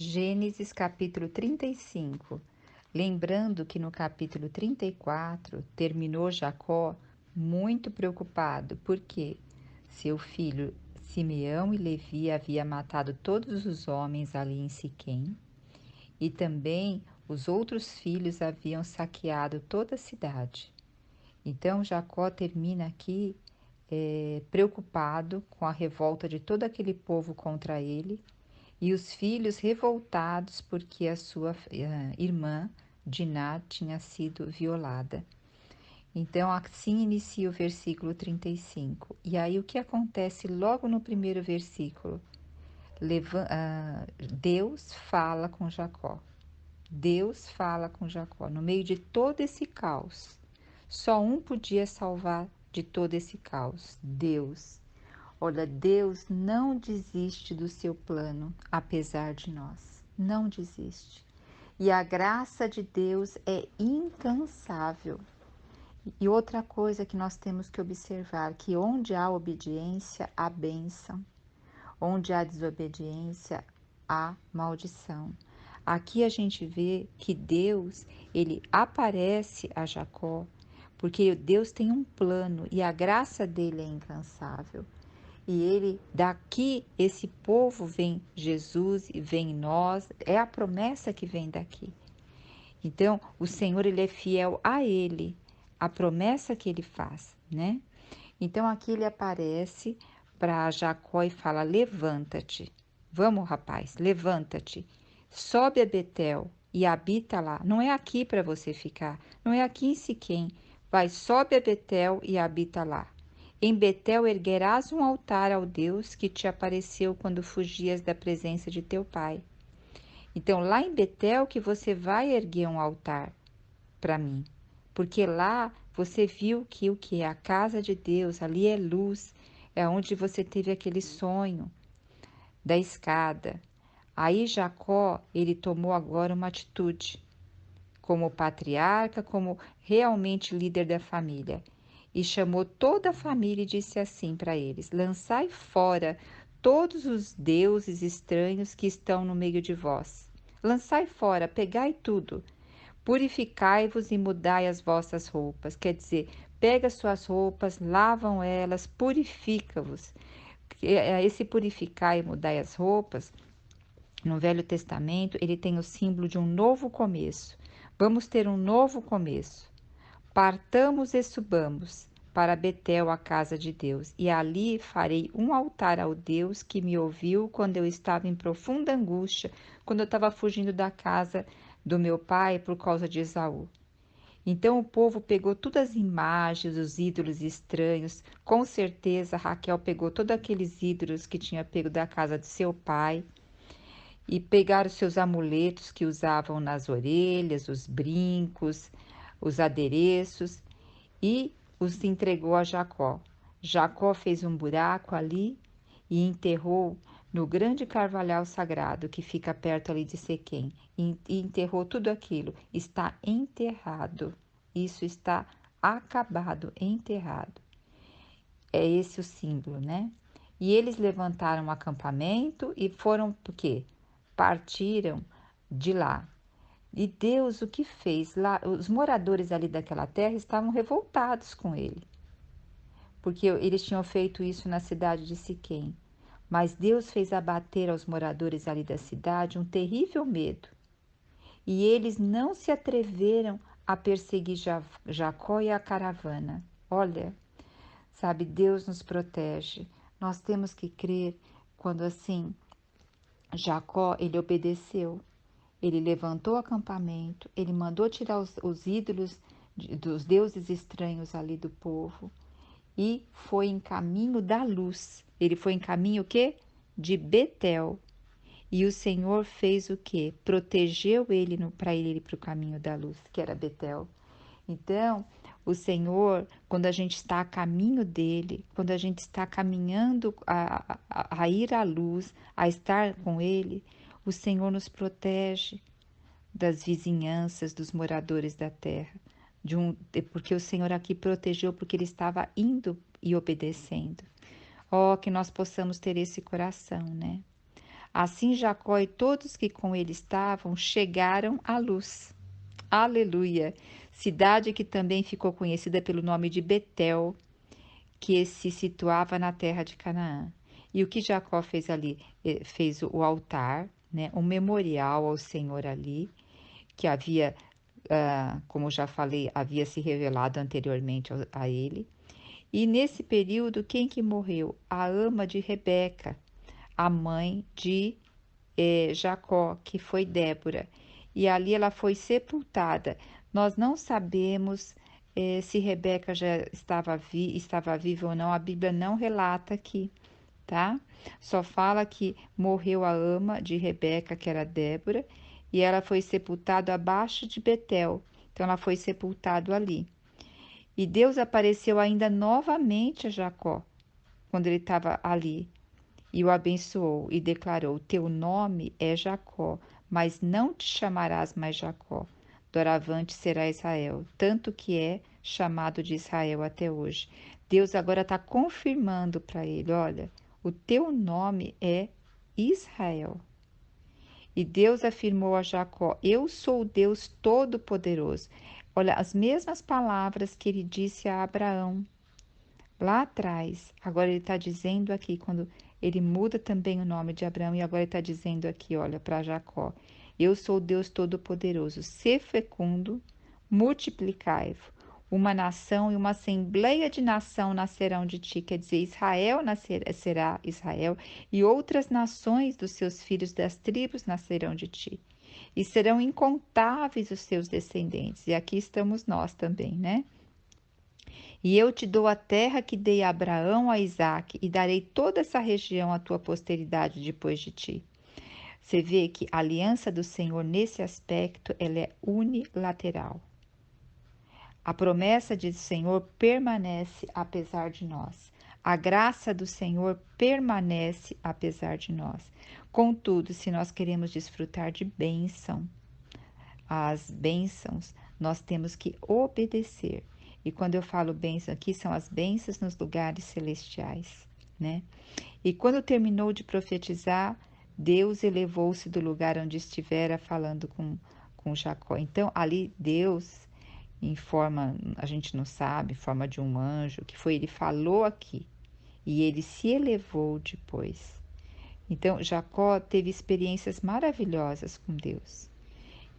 Gênesis capítulo 35. Lembrando que no capítulo 34 terminou Jacó muito preocupado, porque seu filho Simeão e Levi havia matado todos os homens ali em Siquém, e também os outros filhos haviam saqueado toda a cidade. Então Jacó termina aqui preocupado com a revolta de todo aquele povo contra ele e os filhos revoltados porque a sua irmã Diná tinha sido violada. Então, assim inicia o versículo 35. E aí, o que acontece logo no primeiro versículo? Deus fala com Jacó. Deus fala com Jacó. No meio de todo esse caos, só um podia salvar de todo esse caos: Deus. Olha, Deus não desiste do seu plano, apesar de nós. Não desiste. E a graça de Deus é incansável. E outra coisa que nós temos que observar, que onde há obediência, há bênção. Onde há desobediência, há maldição. Aqui a gente vê que Deus, ele aparece a Jacó, porque Deus tem um plano e a graça dele é incansável. E ele, daqui, esse povo vem Jesus e vem nós, é a promessa que vem daqui. Então, o Senhor, ele é fiel a ele, a promessa que ele faz, né? Então, aqui ele aparece para Jacó e fala: levanta-te, vamos, rapaz, levanta-te, sobe a Betel e habita lá. Não é aqui para você ficar, não é aqui em Siquém. Vai, sobe a Betel e habita lá. Em Betel erguerás um altar ao Deus que te apareceu quando fugias da presença de teu pai. Então, lá em Betel que você vai erguer um altar para mim, porque lá você viu que o que é a casa de Deus, ali é luz, é onde você teve aquele sonho da escada. Aí Jacó, ele tomou agora uma atitude, como patriarca, como realmente líder da família, e chamou toda a família e disse assim para eles: lançai fora todos os deuses estranhos que estão no meio de vós. Lançai fora, pegai tudo. Purificai-vos e mudai as vossas roupas. Quer dizer, pega suas roupas, lavam elas, purifica-vos. Esse purificar e mudar as roupas, no Velho Testamento, ele tem o símbolo de um novo começo. Vamos ter um novo começo. Partamos e subamos para Betel, a casa de Deus, e ali farei um altar ao Deus que me ouviu quando eu estava em profunda angústia, quando eu estava fugindo da casa do meu pai por causa de Esaú. Então o povo pegou todas as imagens, os ídolos estranhos. Com certeza Raquel pegou todos aqueles ídolos que tinha pego da casa de seu pai e pegaram os seus amuletos que usavam nas orelhas, os brincos, os adereços e os entregou a Jacó. Jacó fez um buraco ali e enterrou no grande carvalhal sagrado que fica perto ali de Sequém. E enterrou tudo aquilo. Está enterrado. Isso está acabado, enterrado. É esse o símbolo, né? E eles levantaram um acampamento e foram, por quê? Partiram de lá. E Deus o que fez? Lá, os moradores ali daquela terra estavam revoltados com ele, porque eles tinham feito isso na cidade de Siquém. Mas Deus fez abater aos moradores ali da cidade um terrível medo. E eles não se atreveram a perseguir Jacó e a caravana. Olha, sabe, Deus nos protege. Nós temos que crer quando assim, Jacó, ele obedeceu. Ele levantou o acampamento, ele mandou tirar os ídolos dos deuses estranhos ali do povo e foi em caminho da luz. Ele foi em caminho o quê? De Betel. E o Senhor fez o quê? Protegeu ele para ele ir para o caminho da luz, que era Betel. Então, o Senhor, quando a gente está a caminho dele, quando a gente está caminhando a ir à luz, a estar com ele, o Senhor nos protege das vizinhanças, dos moradores da terra, porque o Senhor aqui protegeu, porque ele estava indo e obedecendo. Oh, que nós possamos ter esse coração, né? Assim Jacó e todos que com ele estavam chegaram à luz. Aleluia! Cidade que também ficou conhecida pelo nome de Betel, que se situava na terra de Canaã. E o que Jacó fez ali? Fez o altar, né? Um memorial ao Senhor ali, que havia, como já falei, havia se revelado anteriormente a ele. E nesse período, quem que morreu? A ama de Rebeca, a mãe de Jacó, que foi Débora. E ali ela foi sepultada. Nós não sabemos se Rebeca já estava viva ou não, a Bíblia não relata aqui, tá? Só fala que morreu a ama de Rebeca, que era Débora, e ela foi sepultada abaixo de Betel. Então ela foi sepultada ali. E Deus apareceu ainda novamente a Jacó, quando ele estava ali, e o abençoou e declarou: Teu nome é Jacó, mas não te chamarás mais Jacó. Doravante será Israel, tanto que é chamado de Israel até hoje. Deus agora está confirmando para ele: olha, o teu nome é Israel. E Deus afirmou a Jacó: Eu sou o Deus Todo-Poderoso. Olha, as mesmas palavras que ele disse a Abraão lá atrás. Agora ele está dizendo aqui, quando ele muda também o nome de Abraão, e agora ele está dizendo aqui, olha, para Jacó: Eu sou o Deus Todo-Poderoso, ser fecundo, multiplicai-vos. Uma nação e uma assembleia de nação nascerão de ti, quer dizer, será Israel, e outras nações dos seus filhos das tribos nascerão de ti. E serão incontáveis os seus descendentes. E aqui estamos nós também, né? E eu te dou a terra que dei a Abraão, a Isaque, e darei toda essa região à tua posteridade depois de ti. Você vê que a aliança do Senhor nesse aspecto, ela é unilateral. A promessa do Senhor permanece apesar de nós. A graça do Senhor permanece apesar de nós. Contudo, se nós queremos desfrutar de bênção, as bênçãos, nós temos que obedecer. E quando eu falo bênção aqui, são as bênçãos nos lugares celestiais, né? E quando terminou de profetizar, Deus elevou-se do lugar onde estivera falando com Jacó. Então, ali Deus, em forma, a gente não sabe, em forma de um anjo, que foi, ele falou aqui. E ele se elevou depois. Então, Jacó teve experiências maravilhosas com Deus.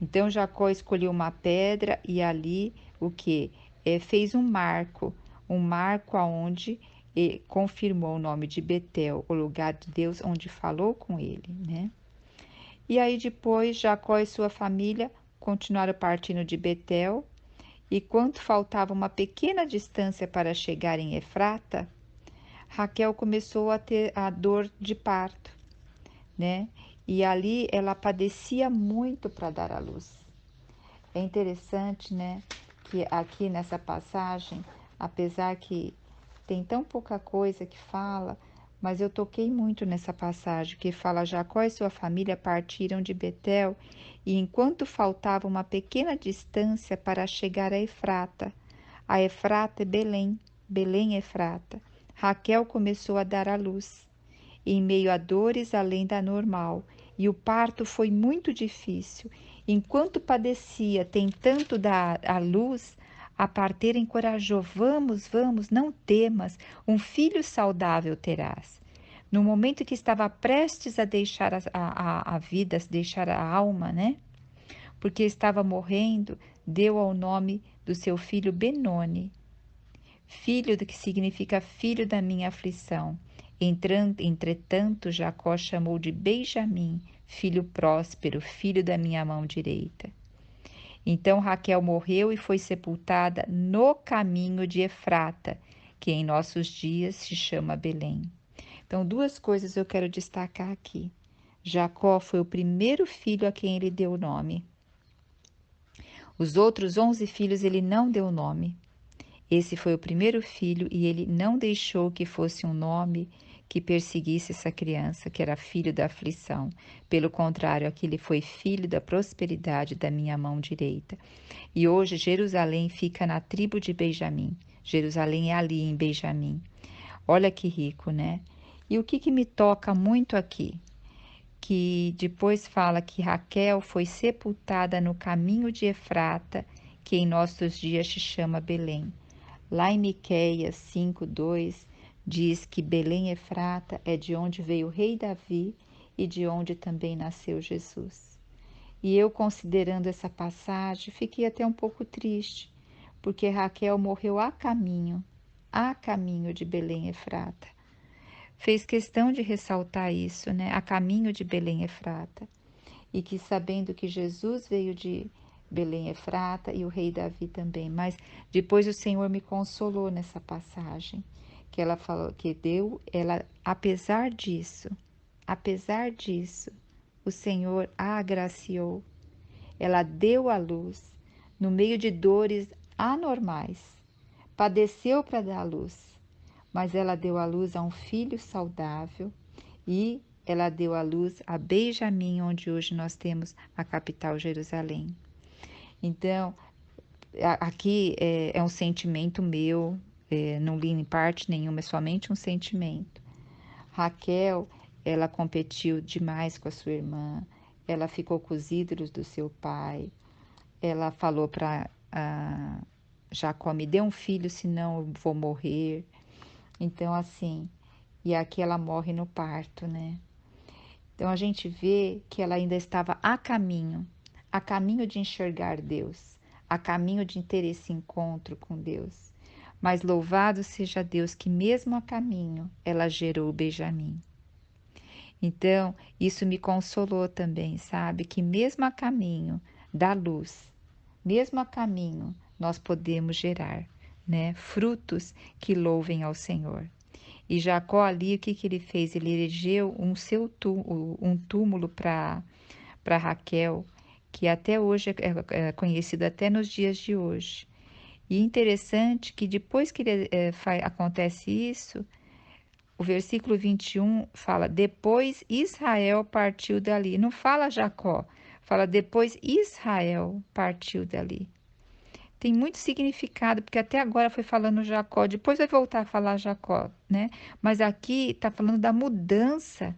Então Jacó escolheu uma pedra e ali o que? Fez um marco aonde confirmou o nome de Betel, o lugar de Deus onde falou com ele, né? E aí depois Jacó e sua família continuaram partindo de Betel, e quando faltava uma pequena distância para chegar em Efrata, Raquel começou a ter a dor de parto, né? E ali ela padecia muito para dar à luz. É interessante, né, que aqui nessa passagem, apesar que tem tão pouca coisa que fala, mas eu toquei muito nessa passagem, que fala: Jacó e sua família partiram de Betel, e enquanto faltava uma pequena distância para chegar a Efrata é Belém, Belém Efrata, Raquel começou a dar à luz, em meio a dores além da normal, e o parto foi muito difícil. Enquanto padecia, tentando dar à luz, a parteira encorajou: Vamos, vamos, não temas, um filho saudável terás. No momento que estava prestes a deixar a vida, a deixar a alma, né? Porque estava morrendo, deu ao nome do seu filho Benoni, filho do que significa filho da minha aflição. Entretanto, Jacó chamou de Benjamim, filho próspero, filho da minha mão direita. Então Raquel morreu e foi sepultada no caminho de Efrata, que em nossos dias se chama Belém. Então, duas coisas eu quero destacar aqui. Jacó foi o primeiro filho a quem ele deu nome. Os outros 11 filhos ele não deu nome. Esse foi o primeiro filho e ele não deixou que fosse um nome que perseguisse essa criança, que era filho da aflição. Pelo contrário, aquele foi filho da prosperidade da minha mão direita. E hoje Jerusalém fica na tribo de Benjamim. Jerusalém é ali em Benjamim. Olha que rico, né? E o que me toca muito aqui? que depois fala que Raquel foi sepultada no caminho de Efrata, que em nossos dias se chama Belém. Lá em Miqueias 5:2 diz que Belém Efrata é de onde veio o rei Davi e de onde também nasceu Jesus. E eu, considerando essa passagem, fiquei até um pouco triste, porque Raquel morreu a caminho de Belém Efrata. Fez questão de ressaltar isso, né? A caminho de Belém Efrata. E que sabendo que Jesus veio de Belém Efrata e o rei Davi também. Mas depois o Senhor me consolou nessa passagem, que ela falou que ela, apesar disso, o Senhor a agraciou. Ela deu à luz no meio de dores anormais. Padeceu para dar à luz, mas ela deu à luz a um filho saudável e ela deu à luz a Benjamim, onde hoje nós temos a capital Jerusalém. Então, aqui é um sentimento meu, não li em parte nenhuma, é somente um sentimento. Raquel, ela competiu demais com a sua irmã, ela ficou com os ídolos do seu pai, ela falou para Jacó, me dê um filho, senão eu vou morrer. Então, assim, e aqui ela morre no parto, né? Então a gente vê que ela ainda estava a caminho de enxergar Deus, a caminho de ter esse encontro com Deus. Mas louvado seja Deus que mesmo a caminho ela gerou o Benjamim. Então, isso me consolou também, sabe? Que mesmo a caminho da luz, mesmo a caminho, nós podemos gerar, né? Frutos que louvem ao Senhor. E Jacó ali, o que que ele fez? Ele erigeu um túmulo para Raquel, que até hoje é conhecido até nos dias de hoje. E interessante que depois que acontece isso, o versículo 21 fala: depois Israel partiu dali. Não fala Jacó, fala depois Israel partiu dali. Tem muito significado, porque até agora foi falando Jacó, depois vai voltar a falar Jacó, né? Mas aqui está falando da mudança,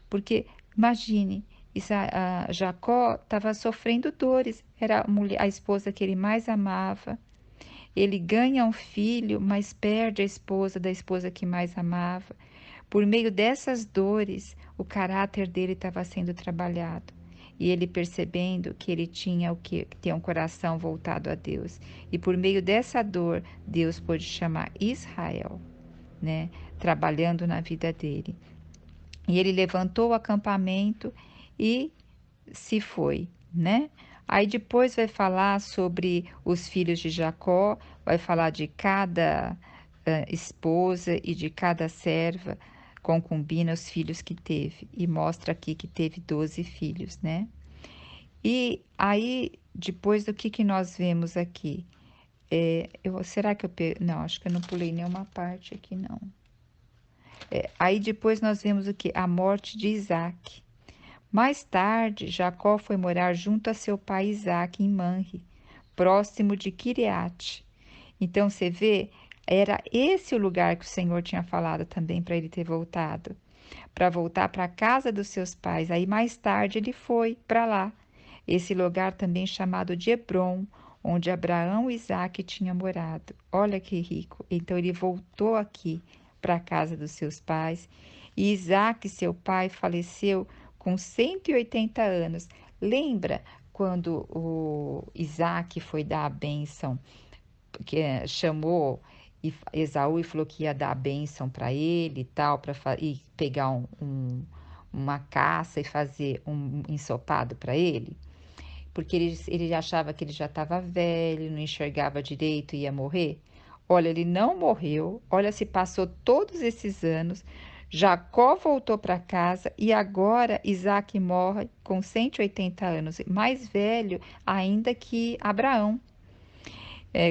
porque imagine, Jacó estava sofrendo dores, era a esposa que ele mais amava, ele ganha um filho, mas perde a esposa da esposa que mais amava. Por meio dessas dores, o caráter dele estava sendo trabalhado. E ele percebendo que ele tinha o que ter um coração voltado a Deus. E por meio dessa dor, Deus pôde chamar Israel, né, trabalhando na vida dele. E ele levantou o acampamento e se foi, né? Aí depois vai falar sobre os filhos de Jacó, vai falar de cada esposa e de cada serva, concubina, os filhos que teve. E mostra aqui que teve 12 filhos, né? E aí, depois do que nós vemos aqui? Será que não, acho que eu não pulei nenhuma parte aqui, não. Aí depois nós vemos o que? A morte de Isaac. Mais tarde, Jacó foi morar junto a seu pai Isaque em Manre, próximo de Quireate. Então você vê, era esse o lugar que o Senhor tinha falado também para ele ter voltado, para voltar para a casa dos seus pais. Aí mais tarde ele foi para lá, esse lugar também chamado de Hebrom, onde Abraão e Isaque tinham morado. Olha que rico. Então ele voltou aqui para a casa dos seus pais. E Isaque, seu pai, faleceu com 180 anos. Lembra quando o Isaac foi dar a bênção, que chamou Esaú e falou que ia dar a bênção para ele e tal, para ir pegar uma caça e fazer um ensopado para ele? Porque ele achava que ele já estava velho, não enxergava direito e ia morrer. Olha, ele não morreu. Olha, se passou todos esses anos. Jacó voltou para casa e agora Isaac morre com 180 anos, mais velho ainda que Abraão,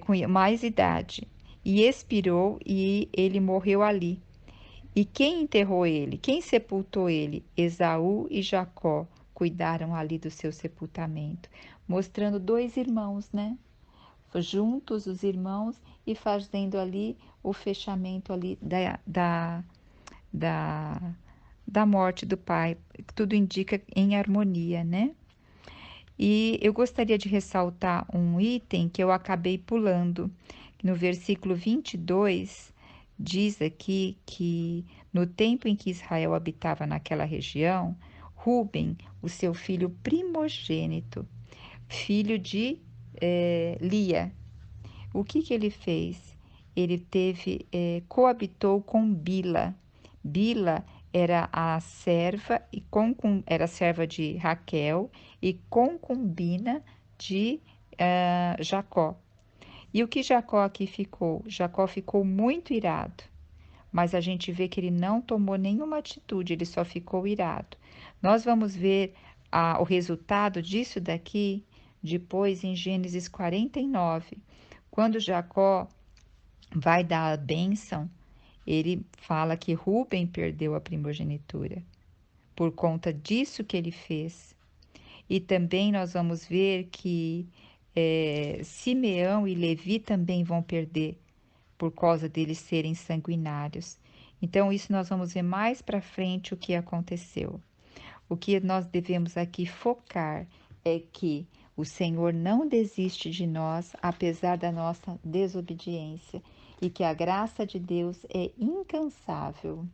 com mais idade. E expirou e ele morreu ali. E quem enterrou ele? Quem sepultou ele? Esaú e Jacó cuidaram ali do seu sepultamento, mostrando dois irmãos, né? Juntos os irmãos e fazendo ali o fechamento ali da da morte do pai. Tudo indica em harmonia, né? E eu gostaria de ressaltar um item que eu acabei pulando. No versículo 22, diz aqui que no tempo em que Israel habitava naquela região, Ruben, o seu filho primogênito, filho de Lia, o que que ele fez? Ele coabitou com Bila. Bila era a serva era serva de Raquel e concubina de Jacó. E o que Jacó aqui ficou? Jacó ficou muito irado, mas a gente vê que ele não tomou nenhuma atitude, ele só ficou irado. Nós vamos ver o resultado disso daqui depois em Gênesis 49. Quando Jacó vai dar a bênção, ele fala que Rúben perdeu a primogenitura por conta disso que ele fez. E também nós vamos ver que Simeão e Levi também vão perder por causa deles serem sanguinários. Então, isso nós vamos ver mais para frente o que aconteceu. O que nós devemos aqui focar é que o Senhor não desiste de nós, apesar da nossa desobediência, e que a graça de Deus é incansável.